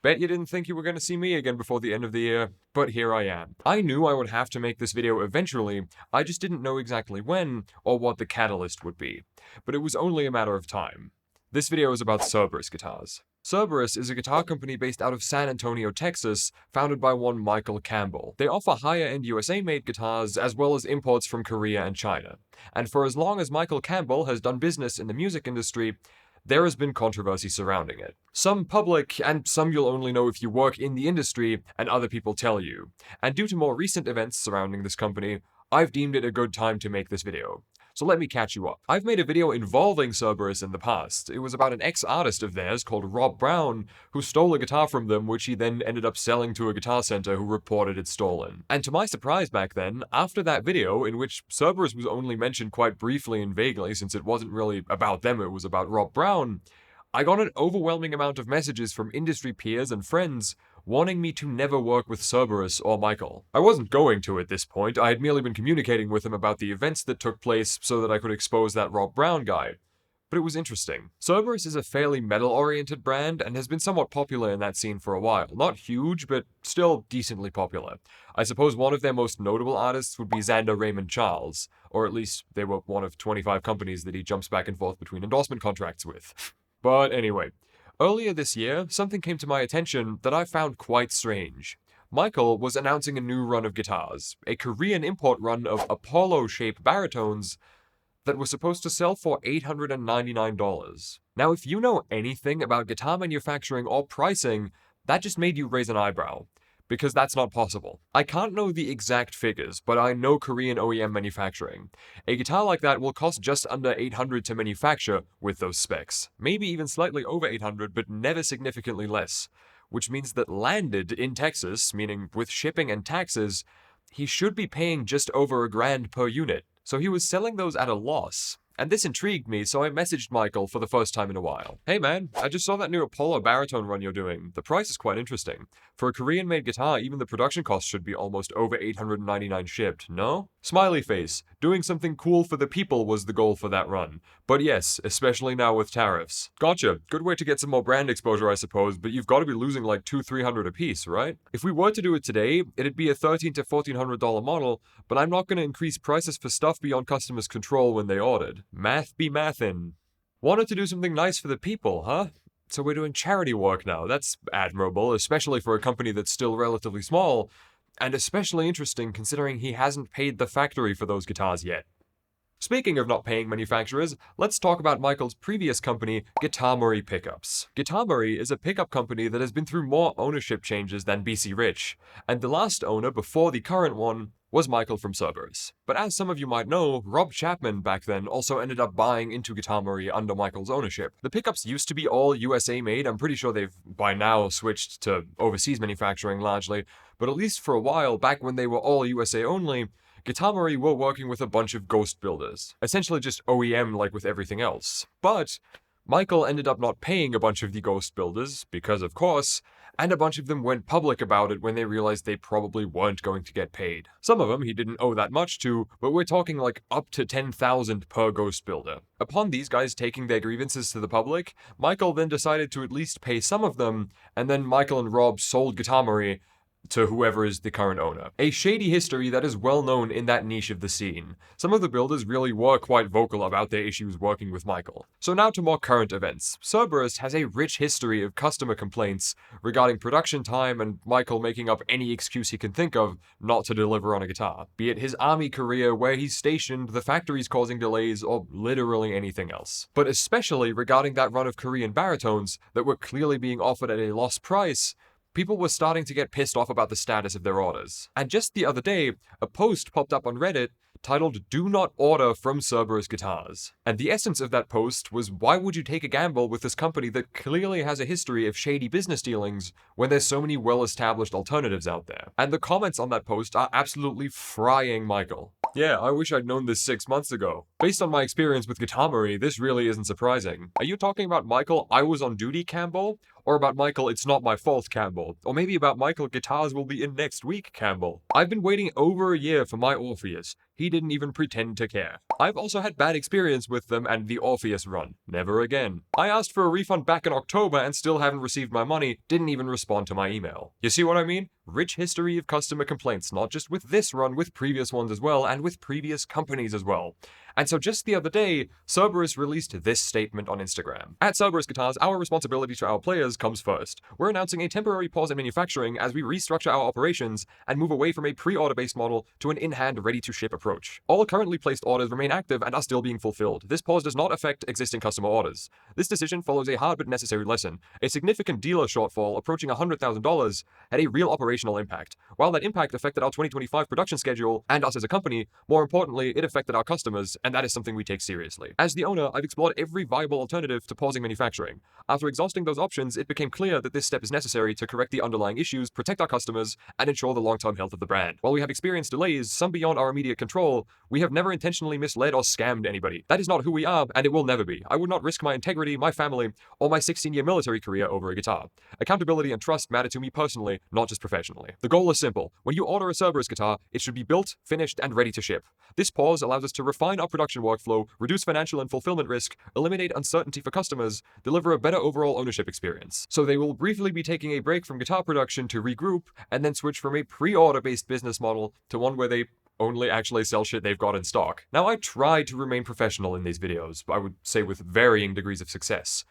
Bet you didn't think you were going to see me again before the end of the year, but here I am. I knew I would have to make this video eventually, I just didn't know exactly when or what the catalyst would be. But it was only a matter of time. This video is about Cerberus guitars. Cerberus is a guitar company based out of San Antonio, Texas, founded by one Michael Campbell. They offer higher-end USA-made guitars as well as imports from Korea and China. And for as long as Michael Campbell has done business in the music industry, there has been controversy surrounding it. Some public, and some you'll only know if you work in the industry and other people tell you. And due to more recent events surrounding this company, I've deemed it a good time to make this video. So let me catch you up. I've made a video involving Cerberus in the past. It was about an ex-artist of theirs called Rob Brown, who stole a guitar from them, which he then ended up selling to a guitar center who reported it stolen. And to my surprise back then, after that video, in which Cerberus was only mentioned quite briefly and vaguely, since it wasn't really about them, it was about Rob Brown, I got an overwhelming amount of messages from industry peers and friends wanting me to never work with Cerberus or Michael. I wasn't going to at this point, I had merely been communicating with him about the events that took place so that I could expose that Rob Brown guy. But it was interesting. Cerberus is a fairly metal-oriented brand and has been somewhat popular in that scene for a while. Not huge, but still decently popular. I suppose one of their most notable artists would be Xander Raymond Charles, or at least they were one of 25 companies that he jumps back and forth between endorsement contracts with. But anyway, earlier this year, something came to my attention that I found quite strange. Michael was announcing a new run of guitars, a Korean import run of Apollo-shaped baritones that was supposed to sell for $899. Now, if you know anything about guitar manufacturing or pricing, that just made you raise an eyebrow, because that's not possible. I can't know the exact figures, but I know Korean OEM manufacturing. A guitar like that will cost just under $800 to manufacture with those specs. Maybe even slightly over $800, but never significantly less. Which means that landed in Texas, meaning with shipping and taxes, he should be paying just over $1,000 per unit. So he was selling those at a loss. And this intrigued me, so I messaged Michael for the first time in a while. Hey man, I just saw that new Apollo baritone run you're doing. The price is quite interesting. For a Korean-made guitar, even the production cost should be almost over $899 shipped, no? Smiley face. Doing something cool for the people was the goal for that run. But yes, especially now with tariffs. Gotcha. Good way to get some more brand exposure, I suppose, but you've got to be losing like $200-300 a piece, right? If we were to do it today, it'd be a $1,300 to $1,400 model, but I'm not going to increase prices for stuff beyond customers' control when they ordered. Math be mathin'. Wanted to do something nice for the people, huh? So we're doing charity work now. That's admirable, especially for a company that's still relatively small, and especially interesting considering he hasn't paid the factory for those guitars yet. Speaking of not paying manufacturers, let's talk about Michael's previous company, Guitar Pickups. Guitar is a pickup company that has been through more ownership changes than BC Rich, and the last owner before the current one was Michael from Cerberus. But as some of you might know, Rob Chapman back then also ended up buying into Guitar under Michael's ownership. The pickups used to be all USA made, I'm pretty sure they've by now switched to overseas manufacturing largely, but at least for a while, back when they were all USA only, Guitar were working with a bunch of ghost builders. Essentially just OEM like with everything else. But Michael ended up not paying a bunch of the ghost builders, because of course, and a bunch of them went public about it when they realized they probably weren't going to get paid. Some of them he didn't owe that much to, but we're talking like up to $10,000 per ghost builder. Upon these guys taking their grievances to the public, Michael then decided to at least pay some of them, and then Michael and Rob sold Guitar to whoever is the current owner. A shady history that is well known in that niche of the scene. Some of the builders really were quite vocal about their issues working with Michael. So now to more current events. Cerberus has a rich history of customer complaints regarding production time and Michael making up any excuse he can think of not to deliver on a guitar. Be it his army career, where he's stationed, the factories causing delays, or literally anything else. But especially regarding that run of Korean baritones that were clearly being offered at a loss price, people were starting to get pissed off about the status of their orders. And just the other day, a post popped up on Reddit titled "Do Not Order from Cerberus Guitars." And the essence of that post was, why would you take a gamble with this company that clearly has a history of shady business dealings when there's so many well-established alternatives out there? And the comments on that post are absolutely frying Michael. Yeah, I wish I'd known this 6 months ago. Based on my experience with Guitar this really isn't surprising. Are you talking about Michael I was on duty Campbell? Or about Michael, it's not my fault, Campbell. Or maybe about Michael, guitars will be in next week, Campbell. I've been waiting over a year for my Orpheus. He didn't even pretend to care. I've also had bad experience with them and the Orpheus run. Never again. I asked for a refund back in October and still haven't received my money, didn't even respond to my email. You see what I mean? Rich history of customer complaints, not just with this run, with previous ones as well, and with previous companies as well. And so just the other day, Cerberus released this statement on Instagram. At Cerberus Guitars, our responsibility to our players comes first. We're announcing a temporary pause in manufacturing as we restructure our operations and move away from a pre-order based model to an in-hand ready-to-ship approach. All currently placed orders remain active and are still being fulfilled. This pause does not affect existing customer orders. This decision follows a hard but necessary lesson. A significant dealer shortfall approaching $100,000 had a real operational impact. While that impact affected our 2025 production schedule and us as a company, more importantly, it affected our customers, and that is something we take seriously. As the owner, I've explored every viable alternative to pausing manufacturing. After exhausting those options, it became clear that this step is necessary to correct the underlying issues, protect our customers, and ensure the long-term health of the brand. While we have experienced delays, some beyond our immediate control, we have never intentionally misled or scammed anybody. That is not who we are, and it will never be. I would not risk my integrity, my family, or my 16-year military career over a guitar. Accountability and trust matter to me personally, not just professionally. The goal is simple. When you order a Cerberus guitar, it should be built, finished, and ready to ship. This pause allows us to refine our production workflow, reduce financial and fulfillment risk, eliminate uncertainty for customers, deliver a better overall ownership experience. So they will briefly be taking a break from guitar production to regroup, and then switch from a pre-order based business model to one where they only actually sell shit they've got in stock. Now, I try to remain professional in these videos, I would say with varying degrees of success.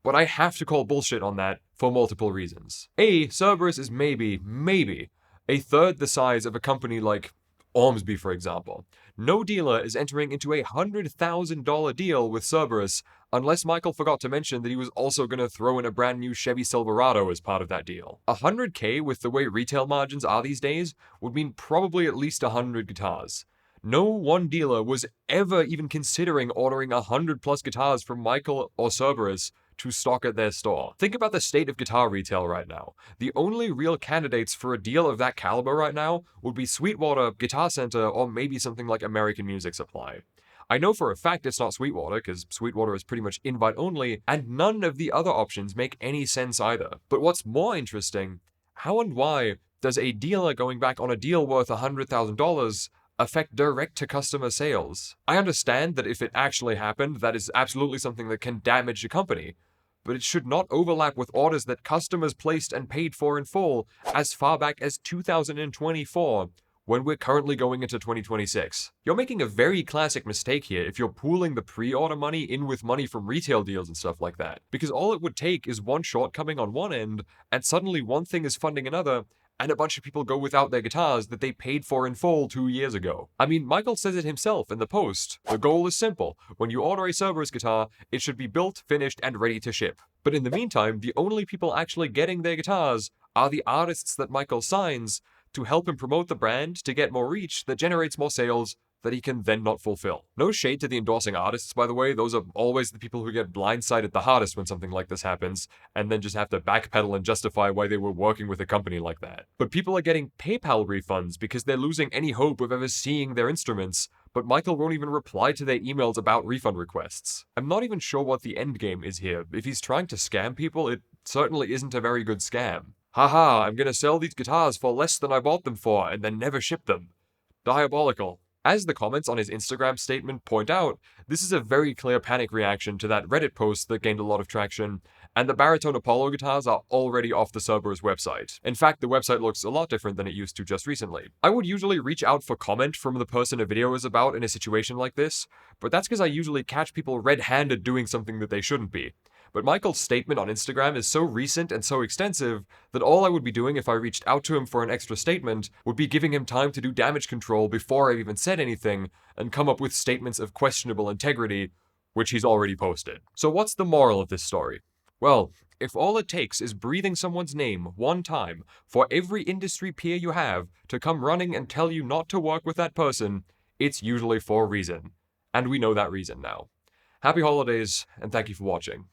But I have to call bullshit on that for multiple reasons. A, Cerberus is maybe a third the size of a company like Ormsby, for example. No dealer is entering into a $100,000 deal with Cerberus unless Michael forgot to mention that he was also going to throw in a brand new Chevy Silverado as part of that deal. $100K with the way retail margins are these days would mean probably at least 100 guitars. No one dealer was ever even considering ordering 100 plus guitars from Michael or Cerberus to stock at their store. Think about the state of guitar retail right now. The only real candidates for a deal of that caliber right now would be Sweetwater, Guitar Center, or maybe something like American Music Supply. I know for a fact it's not Sweetwater, because Sweetwater is pretty much invite only, and none of the other options make any sense either. But what's more interesting, how and why does a dealer going back on a deal worth $100,000 affect direct-to-customer sales? I understand that if it actually happened, that is absolutely something that can damage a company, but it should not overlap with orders that customers placed and paid for in full as far back as 2024, when we're currently going into 2026. You're making a very classic mistake here if you're pooling the pre-order money in with money from retail deals and stuff like that, because all it would take is one shortcoming on one end, and suddenly one thing is funding another, and a bunch of people go without their guitars that they paid for in full 2 years ago. I mean, Michael says it himself in the post. The goal is simple. When you order a Cerberus guitar, it should be built, finished, and ready to ship. But in the meantime, the only people actually getting their guitars are the artists that Michael signs to help him promote the brand, to get more reach that generates more sales that he can then not fulfill. No shade to the endorsing artists, by the way. Those are always the people who get blindsided the hardest when something like this happens, and then just have to backpedal and justify why they were working with a company like that. But people are getting PayPal refunds because they're losing any hope of ever seeing their instruments, but Michael won't even reply to their emails about refund requests. I'm not even sure what the end game is here. If he's trying to scam people, it certainly isn't a very good scam. Haha, I'm gonna sell these guitars for less than I bought them for and then never ship them. Diabolical. As the comments on his Instagram statement point out, this is a very clear panic reaction to that Reddit post that gained a lot of traction, and the Baritone Apollo guitars are already off the Cerberus website. In fact, the website looks a lot different than it used to just recently. I would usually reach out for comment from the person a video is about in a situation like this, but that's because I usually catch people red-handed doing something that they shouldn't be. But Michael's statement on Instagram is so recent and so extensive that all I would be doing if I reached out to him for an extra statement would be giving him time to do damage control before I even said anything and come up with statements of questionable integrity, which he's already posted. So what's the moral of this story? Well, if all it takes is breathing someone's name one time for every industry peer you have to come running and tell you not to work with that person, it's usually for a reason. And we know that reason now. Happy holidays, and thank you for watching.